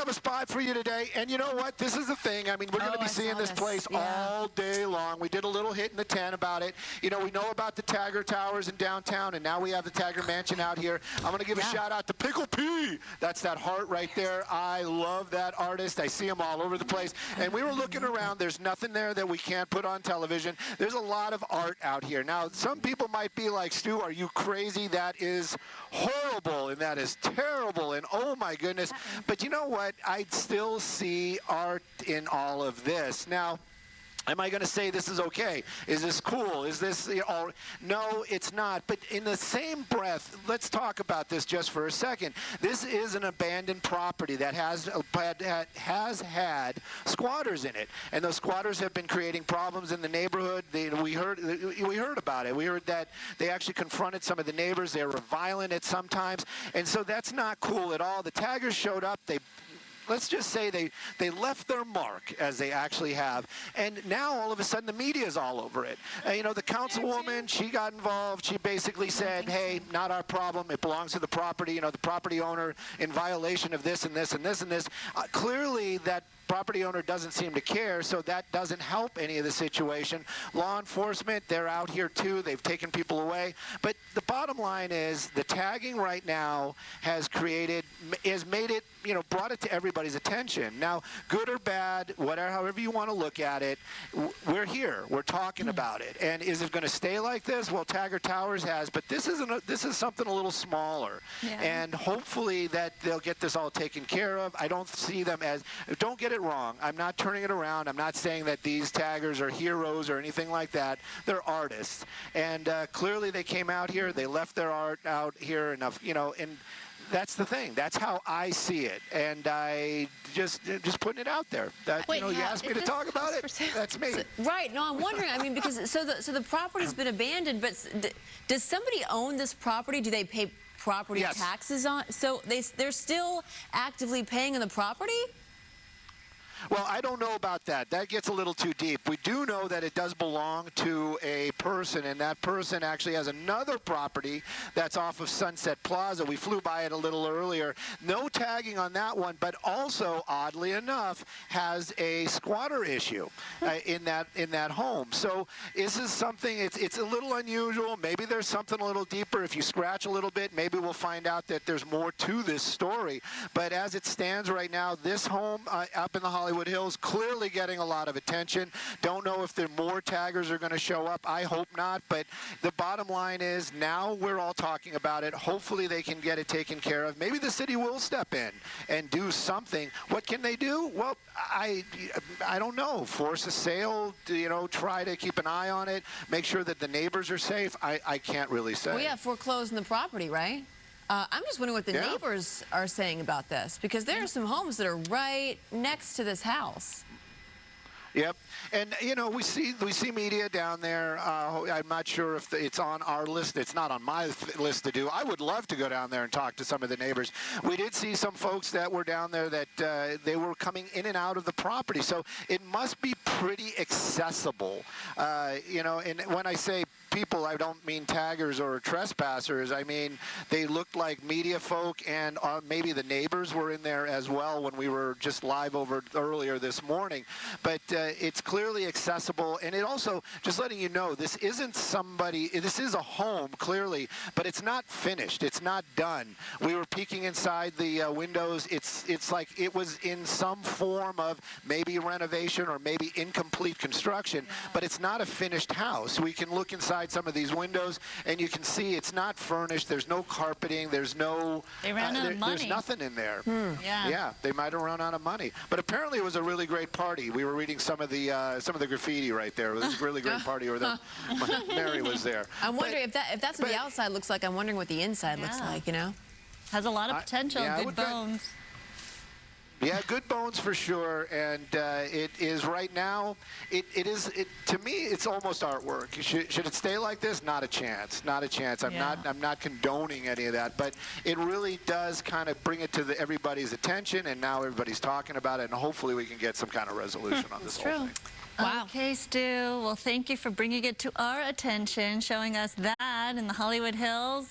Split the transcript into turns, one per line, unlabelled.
have a spot for you today. And you know what? This is the thing. I mean, we're going to be seeing this place all day long. We did a little hit in the 10 about it. You know, we know about the Tagger Towers in downtown, and now we have the Tagger Mansion out here. I'm going to give a shout out to Pickle PE. That's that heart right there. I love that artist. I see him all over the place. And we were looking around. There's nothing there that we can't put on television. There's a lot of art out here. Now, some people might be like, Stu, are you crazy? That is horrible, and that is terrible, and oh my goodness. But you know what? I still see art in all of this. Now, am I going to say this is okay? Is this cool? Is this, no, it's not. But in the same breath, let's talk about this just for a second. This is an abandoned property that has had squatters in it, and those squatters have been creating problems in the neighborhood. We heard about it. We heard that they actually confronted some of the neighbors. They were violent at some times, and so that's not cool at all. The Taggers showed up. Let's just say they left their mark, as they actually have, and now all of a sudden the media is all over it. You know, the councilwoman, she got involved. She basically said, hey, not our problem. It belongs to the property. You know, the property owner in violation of this and this and this and this. Clearly, that property owner doesn't seem to care, so that doesn't help any of the situation. Law enforcement, they're out here too. They've taken people away. But the bottom line is the tagging right now has made it, you know, brought it to everybody's attention. Now, good or bad, whatever, however you want to look at it, we're here. We're talking about it. And is it going to stay like this? Well, Tagger Towers has, but this is something a little smaller. Yeah. And hopefully that they'll get this all taken care of. I don't see them as, don't get it wrong. I'm not turning it around. I'm not saying that these taggers are heroes or anything like that. They're artists. And clearly they came out here. They left their art out here enough, you know, and that's the thing. That's how I see it, and I just putting it out there. That, wait, you know, you asked me to talk about it. That's me.
So, right. No, I'm wondering. I mean, because so the property's been abandoned, but does somebody own this property? Do they pay property taxes on? So they're still actively paying on the property?
Well, I don't know about that. That gets a little too deep. We do know that it does belong to a person, and that person actually has another property that's off of Sunset Plaza. We flew by it a little earlier. No tagging on that one, but also, oddly enough, has a squatter issue in that home. So this is something, it's a little unusual. Maybe there's something a little deeper. If you scratch a little bit, maybe we'll find out that there's more to this story. But as it stands right now, this home up in the Hollywood Hills clearly getting a lot of attention. Don't know if there more taggers are going to show up. I hope not, but the bottom line is now we're all talking about it. Hopefully they can get it taken care of. Maybe the city will step in and do something. What can they do? Well, I don't know. Force a sale, you know, try to keep an eye on it, make sure that the neighbors are safe. I can't really say.
Well, yeah, foreclosing the property, right? I'm just wondering what the neighbors are saying about this, because there are some homes that are right next to this house.
Yep, and you know, we see media down there. I'm not sure if it's on our list. It's not on my list to do. I would love to go down there and talk to some of the neighbors. We did see some folks that were down there that they were coming in and out of the property, so it must be pretty accessible. You know, and when I say people, I don't mean taggers or trespassers. I mean, they looked like media folk, and maybe the neighbors were in there as well when we were just live over earlier this morning. But it's clearly accessible, and it also, just letting you know, this isn't somebody, this is a home, clearly, but it's not finished. It's not done. We were peeking inside the windows. It's like it was in some form of maybe renovation or maybe incomplete construction, but it's not a finished house. We can look inside some of these windows, and you can see it's not furnished. There's no carpeting. There's no.
They ran out of money.
There's nothing in there. Yeah, they might have run out of money. But apparently, it was a really great party. We were reading some of the graffiti right there. It was a really great party. Or Mary was there.
I'm wondering if that's what the outside looks like. I'm wondering what the inside looks like. You know,
has a lot of potential. Good bones.
Yeah, good bones for sure, and it is right now. To me, it's almost artwork. Should it stay like this? Not a chance. Not a chance. I'm not condoning any of that, but it really does kind of bring it to everybody's attention, and now everybody's talking about it, and hopefully we can get some kind of resolution on this whole thing.
Wow. Okay, Stu. Well, thank you for bringing it to our attention, showing us that in the Hollywood Hills.